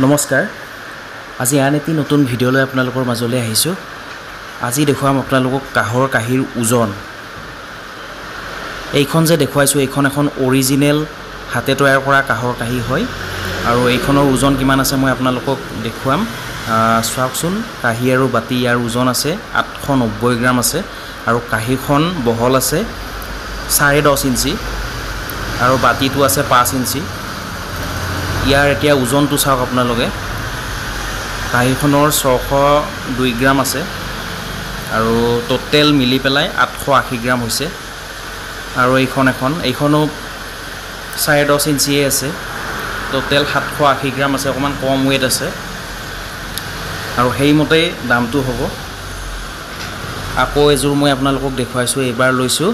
নমস্কাৰ আজি আন এটি নতুন ভিডিঅ'লৈ আপোনালোকৰ মাজলৈ আহিছোঁ। আজি দেখুৱাম আপোনালোকক কাঁহৰ কাঁহীৰ ওজন। এইখন যে দেখুৱাইছোঁ এইখন এখন অৰিজিনেল হাতে তৈয়াৰ কৰা কাঁহৰ কাঁহী হয় আৰু এইখনৰ ওজন কিমান আছে মই আপোনালোকক দেখুৱাম। চাওকচোন, কাঁহী আৰু বাতি ইয়াৰ ওজন আছে 890 গ্ৰাম আছে আৰু কাঁহীখন বহল আছে 10.5 ইঞ্চি আৰু বাতিটো আছে 5 ইঞ্চি। ইয়াৰ এতিয়া ওজনটো চাওক আপোনালোকে। কাঁহীখনৰ 602 গ্ৰাম আছে আৰু টোটেল মিলি পেলাই 880 গ্ৰাম হৈছে। আৰু এইখনো 10.5 ইঞ্চিয়ে আছে, টোটেল 780 গ্ৰাম আছে, অকণমান কম ৱেইট আছে আৰু সেইমতেই দামটো হ'ব। আকৌ এযোৰ মই আপোনালোকক দেখুৱাইছোঁ, এইবাৰ লৈছোঁ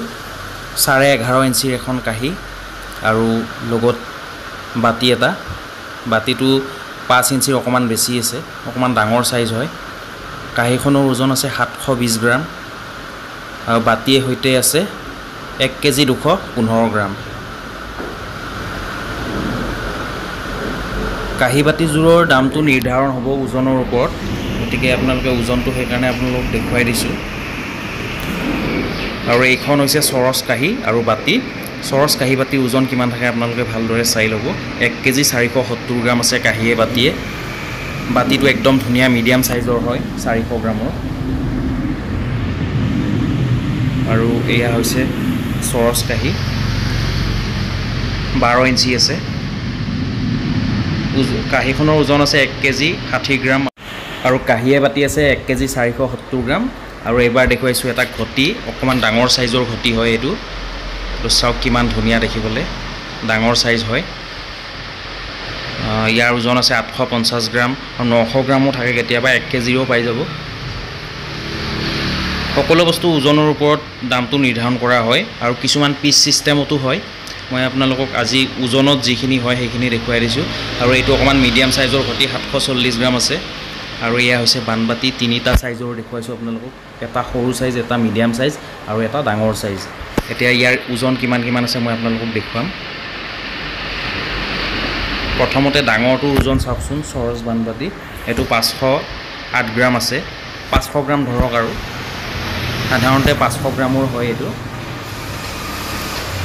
11.5 ইঞ্চিৰ এখন কাঁহী আৰু লগত বাতি এটা। বাতিটো 5 ইঞ্চিৰ অকণমান বেছি আছে, অকণমান ডাঙৰ চাইজ হয়। কাঁহীখনৰ ওজন আছে 720 গ্ৰাম আৰু বাতিয়ে সৈতে আছে 1 কেজি 215 গ্ৰাম। কাঁহী বাতিযোৰৰ দামটো নিৰ্ধাৰণ হ'ব ওজনৰ ওপৰত, গতিকে আপোনালোকে ওজনটো সেইকাৰণে আপোনালোকক দেখুৱাই দিছোঁ। আৰু এইখন হৈছে চৰচ কাঁহী আৰু বাতি। চৰচ কাঁহী বাতিৰ ওজন কিমান থাকে আপোনালোকে ভালদৰে চাই ল'ব। 1 কেজি 470 গ্ৰাম আছে কাঁহীয়ে বাতিয়ে। বাতিটো একদম ধুনীয়া মিডিয়াম চাইজৰ হয়, 400 গ্ৰামৰ। আৰু এয়া হৈছে চৰচ কাঁহী, 12 ইঞ্চি আছে। কাঁহীখনৰ ওজন আছে 1 কেজি 60 গ্ৰাম আৰু কাঁহীয়ে বাতি আছে 1 কেজি 470 গ্ৰাম। আৰু এইবাৰ দেখুৱাইছোঁ এটা ঘটি, অকণমান ডাঙৰ চাইজৰ ঘটি হয় এইটো। তো চাওক কিমান ধুনীয়া দেখিবলৈ, ডাঙৰ চাইজ হয়। ইয়াৰ ওজন আছে 850 গ্ৰাম আৰু 900 গ্ৰামো থাকে, কেতিয়াবা 1 কেজিও পাই যাব। সকলো বস্তু ওজনৰ ওপৰত দামটো নিৰ্ধাৰণ কৰা হয় আৰু কিছুমান পিচ ছিষ্টেমতো হয়। মই আপোনালোকক আজি ওজনত যিখিনি হয় সেইখিনি দেখুৱাই দিছোঁ। আৰু এইটো অকণমান মিডিয়াম চাইজৰ ঘটি, 740 গ্ৰাম আছে। আৰু এয়া হৈছে বানবাতি, 3টা চাইজৰ দেখুৱাইছোঁ আপোনালোকক, এটা সৰু চাইজ, এটা মিডিয়াম চাইজ আৰু এটা ডাঙৰ চাইজ। এতিয়া ইয়াৰ ওজন কিমান আছে মই আপোনালোকক দেখুৱাম। প্ৰথমতে ডাঙৰটোৰ ওজন চাওকচোন, চৰচ বানবাতি। এইটো 508 গ্ৰাম আছে, 500 গ্ৰাম ধৰক আৰু সাধাৰণতে 500 গ্ৰামৰ হয় এইটো।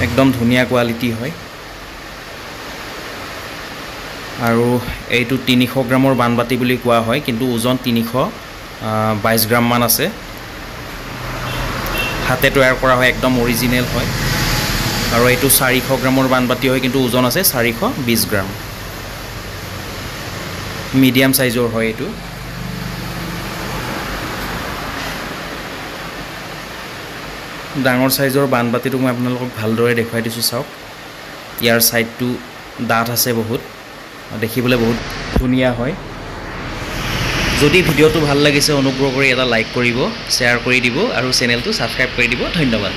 একদম ধুনীয়া কোৱালিটি হয়। আৰু এইটো 300 গ্ৰামৰ বানবাতি বুলি কোৱা হয়, কিন্তু ওজন 322 গ্ৰামমান আছে। হাতে তৈয়াৰ কৰা হয়, একদম অৰিজিনেল হয়। আৰু এইটো 400 গ্ৰামৰ বানবাতি হয়, কিন্তু ওজন আছে 420 গ্ৰাম। মিডিয়াম চাইজৰ হয় এইটো। ডাঙৰ চাইজৰ বানবাতিটো মই আপোনালোকক ভালদৰে দেখুৱাই দিছোঁ, চাওক। ইয়াৰ ছাইডটো ডাঠ আছে বহুত, দেখিবলৈ বহুত ধুনীয়া হয়। যদি ভিডিঅ'টো ভাল লাগিছে অনুগ্ৰহ কৰি এটা লাইক কৰিব, শ্বেয়াৰ কৰি দিব আৰু চেনেলটো ছাবস্ক্ৰাইব কৰি দিব। ধন্যবাদ।